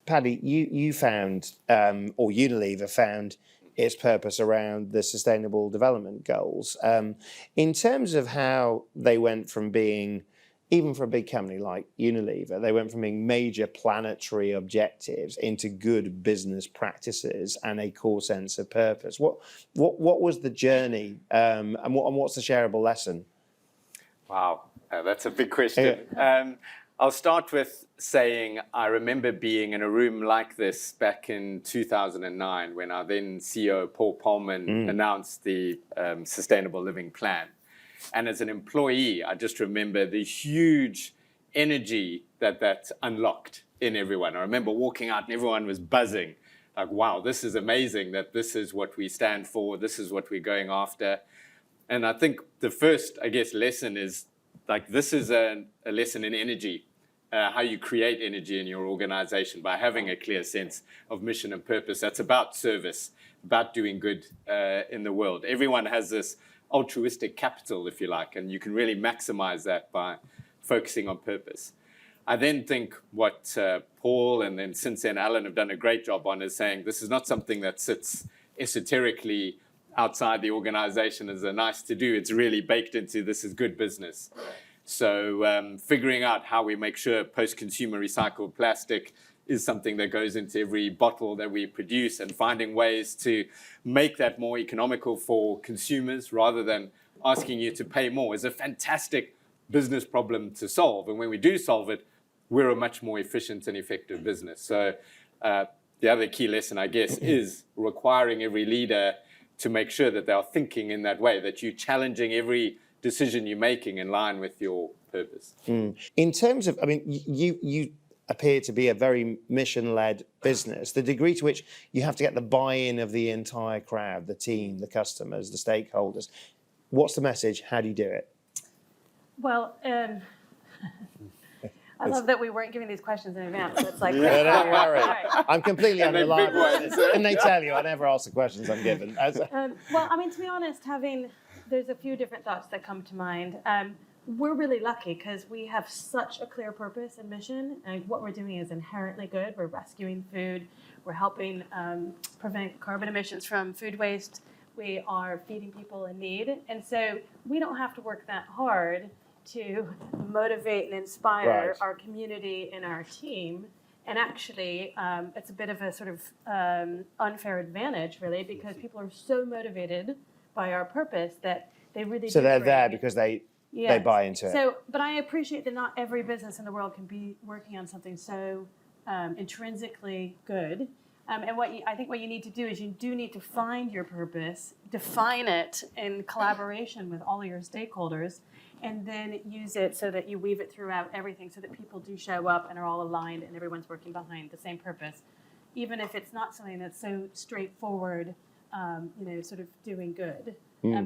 Paddy, you found, or Unilever found its purpose around the Sustainable Development Goals. In terms of how they went from being, even for a big company like Unilever, they went from being major planetary objectives into good business practices and a core sense of purpose. What was the journey, and what's the shareable lesson? Wow, that's a big question. I'll start with saying I remember being in a room like this back in 2009 when our then CEO, Paul Polman, announced the Sustainable Living Plan. And as an employee, I just remember the huge energy that unlocked in everyone. I remember walking out and everyone was buzzing. Like, wow, this is amazing that this is what we stand for. This is what we're going after. And I think the first, lesson is like this is a lesson in energy, how you create energy in your organization by having a clear sense of mission and purpose. That's about service, about doing good in the world. Everyone has this altruistic capital, if you like, and you can really maximize that by focusing on purpose. I then think what Paul and then since then Alan have done a great job on is saying this is not something that sits esoterically outside the organization as a nice to do. It's really baked into this is good business. So figuring out how we make sure post-consumer recycled plastic is something that goes into every bottle that we produce and finding ways to make that more economical for consumers rather than asking you to pay more is a fantastic business problem to solve. And when we do solve it, we're a much more efficient and effective business. So the other key lesson, I guess, is requiring every leader to make sure that they are thinking in that way, that you're challenging every decision you're making in line with your purpose. In terms of, you appear to be a very mission-led business, the degree to which you have to get the buy-in of the entire crowd, the team, the customers, the stakeholders. What's the message? How do you do it? Well, I love that we weren't giving these questions in advance. So it's like, no, don't worry. Right. I'm completely unreliable. And they tell you I never ask the questions I'm given. To be honest, there's a few different thoughts that come to mind. We're really lucky because we have such a clear purpose and mission, and what we're doing is inherently good. We're rescuing food. We're helping prevent carbon emissions from food waste. We are feeding people in need. And so we don't have to work that hard to motivate and inspire our community and our team. And actually, it's a bit of a sort of unfair advantage, really, because people are so motivated by our purpose that they really So they're there because they buy into it. So, but I appreciate that not every business in the world can be working on something so intrinsically good. And I think what you need to do is you do need to find your purpose, define it in collaboration with all of your stakeholders, and then use it so that you weave it throughout everything so that people do show up and are all aligned and everyone's working behind the same purpose, even if it's not something that's so straightforward, sort of doing good.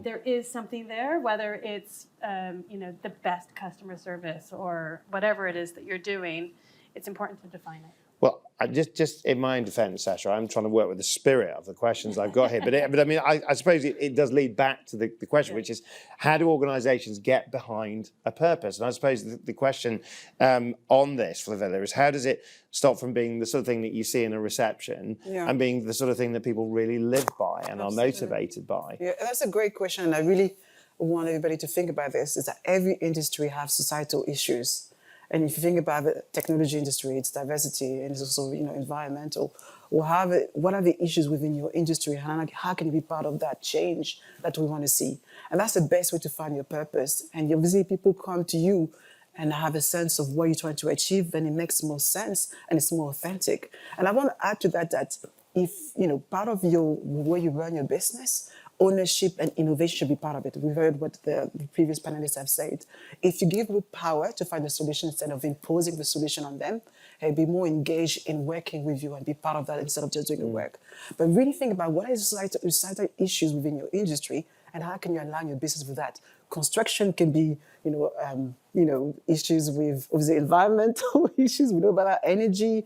There is something there, whether it's, the best customer service or whatever it is that you're doing, it's important to define it. Well, just in my defence, Sasha, I'm trying to work with the spirit of the questions I've got here. I suppose it does lead back to the question, which is how do organisations get behind a purpose? And I suppose the question on this for the Villa is how does it stop from being the sort of thing that you see in a reception and being the sort of thing that people really live by and are motivated by? Yeah, that's a great question. And I really want everybody to think about this, is that every industry has societal issues. And if you think about the technology industry, it's diversity and it's also, environmental. What are the issues within your industry? How can you be part of that change that we want to see? And that's the best way to find your purpose. And obviously people come to you and have a sense of what you're trying to achieve, then it makes more sense and it's more authentic. And I want to add to that if, part of the way you run your business, ownership and innovation should be part of it. We've heard what the previous panelists have said. If you give people power to find the solution instead of imposing the solution on them, they'll be more engaged in working with you and be part of that instead of just doing the work. But really think about what is societal issues within your industry and how can you align your business with that. Construction can be, issues with the environmental issues. We know about our energy,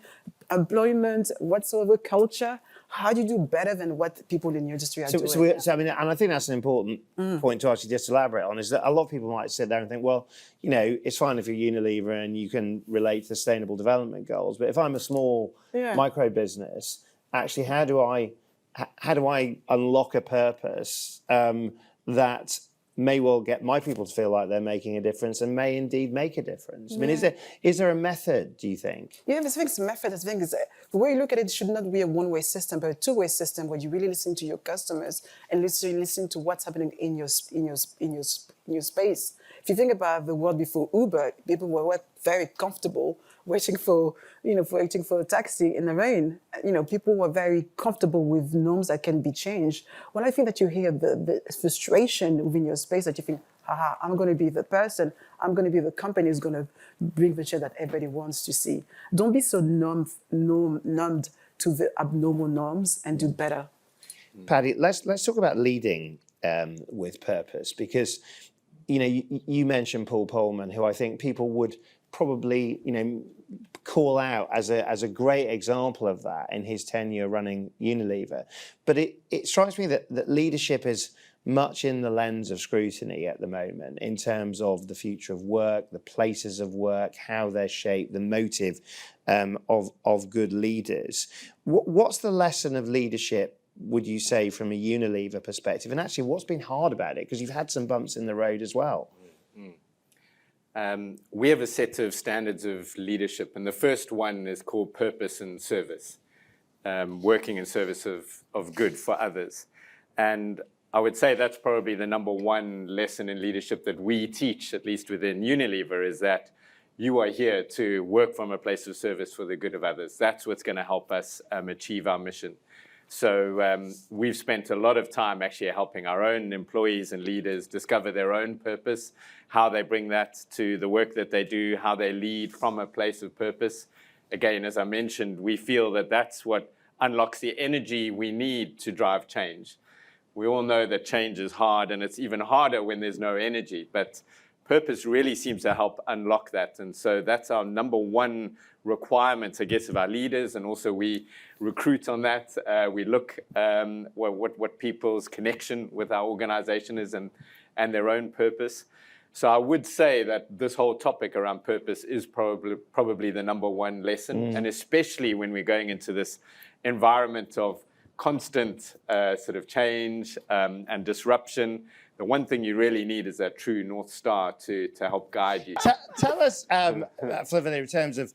employment, whatsoever, culture. how do you do better than what people in your industry are doing? I mean, and I think that's an important point to actually just elaborate on, is that a lot of people might sit there and think, well, you know, it's fine if you're Unilever and you can relate to the Sustainable Development Goals, but if I'm a small micro business, actually, how do I unlock a purpose that may well get my people to feel like they're making a difference and may indeed make a difference? I mean, is there a method, do you think? Yeah, I think it's a method. I think it's the way you look at it should not be a one-way system, but a two-way system where you really listen to your customers and listen to what's happening in your space. If you think about the world before Uber, people were very comfortable waiting for a taxi in the rain. You know, people were very comfortable with norms that can be changed. Well, I think that you hear the frustration within your space, that you think, haha, I'm going to be the person, I'm going to be the company who's going to bring the change that everybody wants to see. Don't be so numbed to the abnormal norms, and do better. Paddy, let's talk about leading with purpose, because you know, you mentioned Paul Polman, who I think people would probably, you know, call out as a great example of that in his tenure running Unilever. But it strikes me that leadership is much in the lens of scrutiny at the moment, in terms of the future of work, the places of work, how they're shaped, the motive of good leaders. What's the lesson of leadership, would you say, from a Unilever perspective? And actually, what's been hard about it? Because you've had some bumps in the road as well. We have a set of standards of leadership, and the first one is called purpose and service, working in service of good for others. And I would say that's probably the number one lesson in leadership that we teach, at least within Unilever, is that you are here to work from a place of service for the good of others. That's what's going to help us achieve our mission. So we've spent a lot of time actually helping our own employees and leaders discover their own purpose, how they bring that to the work that they do, how they lead from a place of purpose. Again, as I mentioned, we feel that that's what unlocks the energy we need to drive change. We all know that change is hard, and it's even harder when there's no energy, but purpose really seems to help unlock that. And so that's our number one requirement, I guess, of our leaders, and also we recruit on that. We look what people's connection with our organization is and their own purpose. So I would say that this whole topic around purpose is probably the number one lesson, and especially when we're going into this environment of constant sort of change and disruption. The one thing you really need is that true North Star to help guide you. Tell us, Flavia, in terms of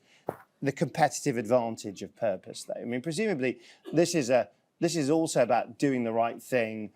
the competitive advantage of purpose, though. I mean, presumably, this is also about doing the right thing,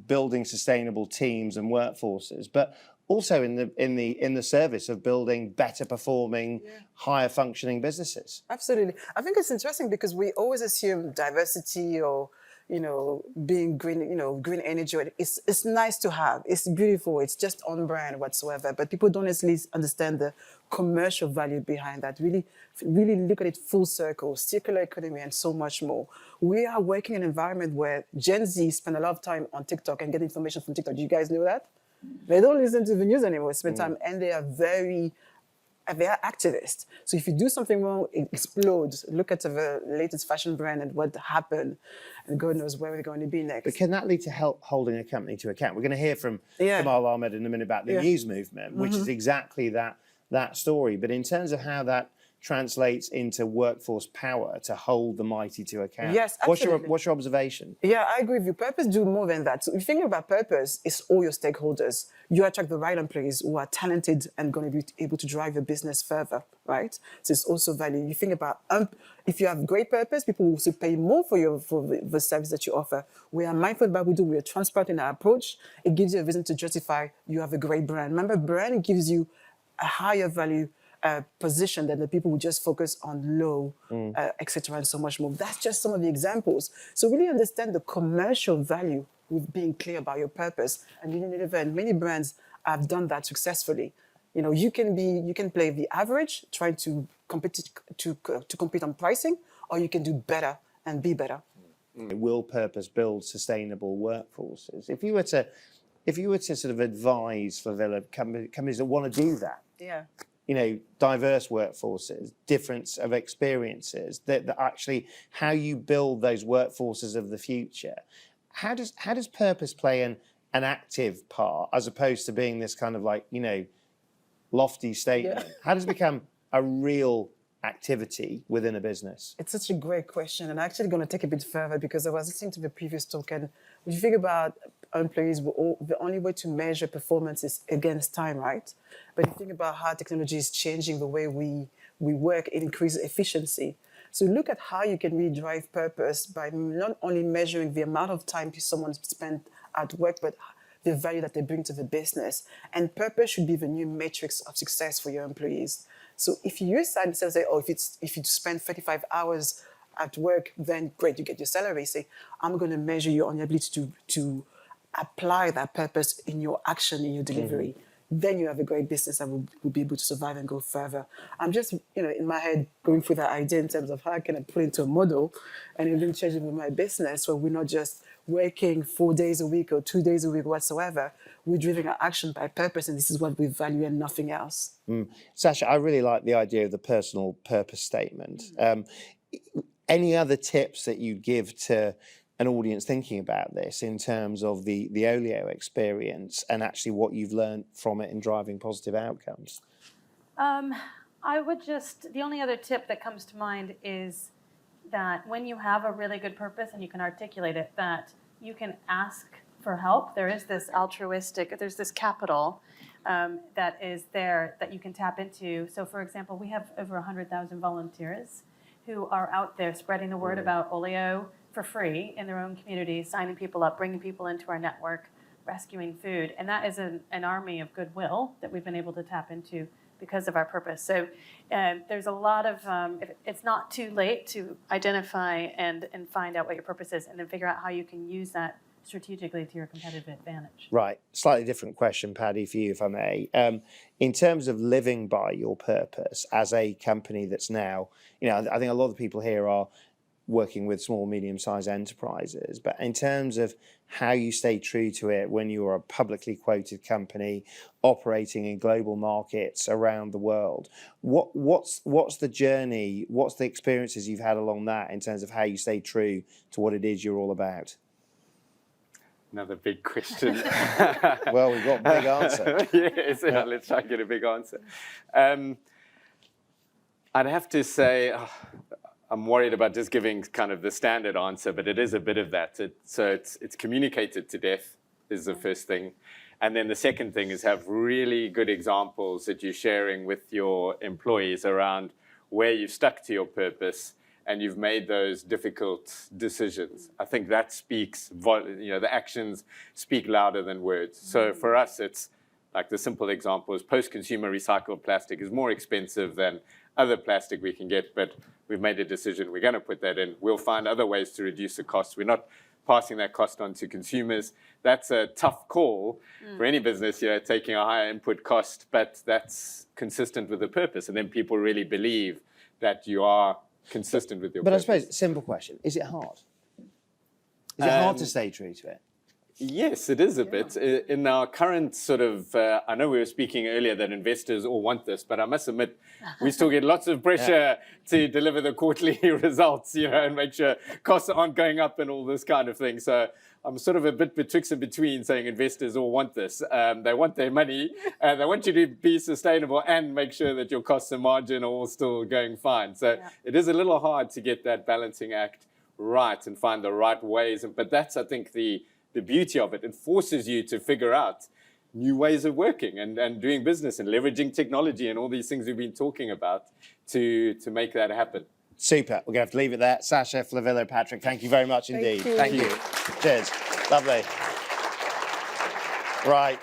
building sustainable teams and workforces, but also in the service of building better performing, higher functioning businesses. Absolutely. I think it's interesting because we always assume diversity or, you know, being green, you know, green energy. It's nice to have. It's beautiful. It's just on brand whatsoever. But people don't necessarily understand the commercial value behind that. Really look at it full circle, circular economy, and so much more. We are working in an environment where Gen Z spend a lot of time on TikTok and get information from TikTok. Do you guys know that? They don't listen to the news anymore. Spend time, and they are activists. So if you do something wrong, it explodes. Look at the latest fashion brand and what happened, and God knows where we're going to be next. But can that lead to help holding a company to account? We're going to hear from Kamal Ahmed in a minute about the news movement, which is exactly that story. But in terms of how that translates into workforce power to hold the mighty to account. Yes, absolutely. What's your observation? Yeah, I agree with you. Purpose do more than that. So if you think about purpose, it's all your stakeholders. You attract the right employees who are talented and going to be able to drive your business further, right? So it's also value. You think about if you have great purpose, people will also pay more for the service that you offer. We are mindful about what we do. We are transparent in our approach. It gives you a reason to justify you have a great brand. Remember, brand gives you a higher value position than the people who just focus on low, etc., and so much more. That's just some of the examples. So really understand the commercial value with being clear about your purpose. And Unilever and many brands have done that successfully. You know, you can play the average, trying to compete on pricing, or you can do better and be better. Will purpose build sustainable workforces? If you were to sort of advise for companies that want to do that, diverse workforces, difference of experiences, that actually how you build those workforces of the future. How does purpose play an active part as opposed to being this kind of like, lofty statement? How does it become a real activity within a business? It's such a great question, and I'm actually going to take it a bit further because I was listening to the previous talk, and when you think about employees, the only way to measure performance is against time, right? But you think about how technology is changing the way we work, it increases efficiency. So look at how you can really drive purpose by not only measuring the amount of time someone spent at work, but the value that they bring to the business. And purpose should be the new matrix of success for your employees. So if you use that instead of say, if you spend 35 hours at work, then great, you get your salary. Say, I'm going to measure you on your ability to apply that purpose in your action, in your delivery. Then you have a great business that will be able to survive and go further. I'm just, in my head, going through that idea in terms of how can I put it into a model and even change it with my business where we're not just working 4 days a week or 2 days a week whatsoever. We're driving our action by purpose, and this is what we value and nothing else. Sasha, I really like the idea of the personal purpose statement. Any other tips that you'd give to an audience thinking about this in terms of the OLIO experience and actually what you've learned from it in driving positive outcomes? I would the only other tip that comes to mind is that when you have a really good purpose and you can articulate it, that you can ask for help. There is this there's this capital that is there that you can tap into. So for example, we have over 100,000 volunteers who are out there spreading the word about OLIO for free in their own communities, signing people up, bringing people into our network, rescuing food. And that is an army of goodwill that we've been able to tap into because of our purpose. So there's a lot of, it's not too late to identify and find out what your purpose is and then figure out how you can use that strategically to your competitive advantage. Right. Slightly different question, Paddy, for you, if I may. In terms of living by your purpose as a company that's now, I think a lot of people here are working with small, medium-sized enterprises, but in terms of how you stay true to it when you are a publicly quoted company operating in global markets around the world, what's the journey, what's the experiences you've had along that in terms of how you stay true to what it is you're all about? Another big question. Well, we've got a big answer. Yes, let's try and get a big answer. I'd have to say, I'm worried about just giving kind of the standard answer, but it is a bit of that. It's communicated to death is the first thing. And then the second thing is have really good examples that you're sharing with your employees around where you've stuck to your purpose and you've made those difficult decisions. I think that speaks, the actions speak louder than words. So for us, it's like the simple example is post-consumer recycled plastic is more expensive than other plastic we can get, but we've made a decision, we're gonna put that in. We'll find other ways to reduce the cost. We're not passing that cost on to consumers. That's a tough call for any business, taking a higher input cost, but that's consistent with the purpose. And then people really believe that you are consistent with your purpose. But I suppose, simple question, is it hard? Is it hard to stay true to it? Yes, it is a bit. In our current sort of, I know we were speaking earlier that investors all want this, but I must admit, we still get lots of pressure to deliver the quarterly results, and make sure costs aren't going up and all this kind of thing. So I'm sort of a bit betwixt and between saying investors all want this. They want their money, they want you to be sustainable and make sure that your costs and margin are all still going fine. So it is a little hard to get that balancing act right and find the right ways. But that's, I think, the beauty of it. It forces you to figure out new ways of working and doing business and leveraging technology and all these things we've been talking about to make that happen. Super. We're going to have to leave it there. Sasha, Flavillo, Patrick, thank you very much indeed. Thank you. Cheers. Lovely. Right.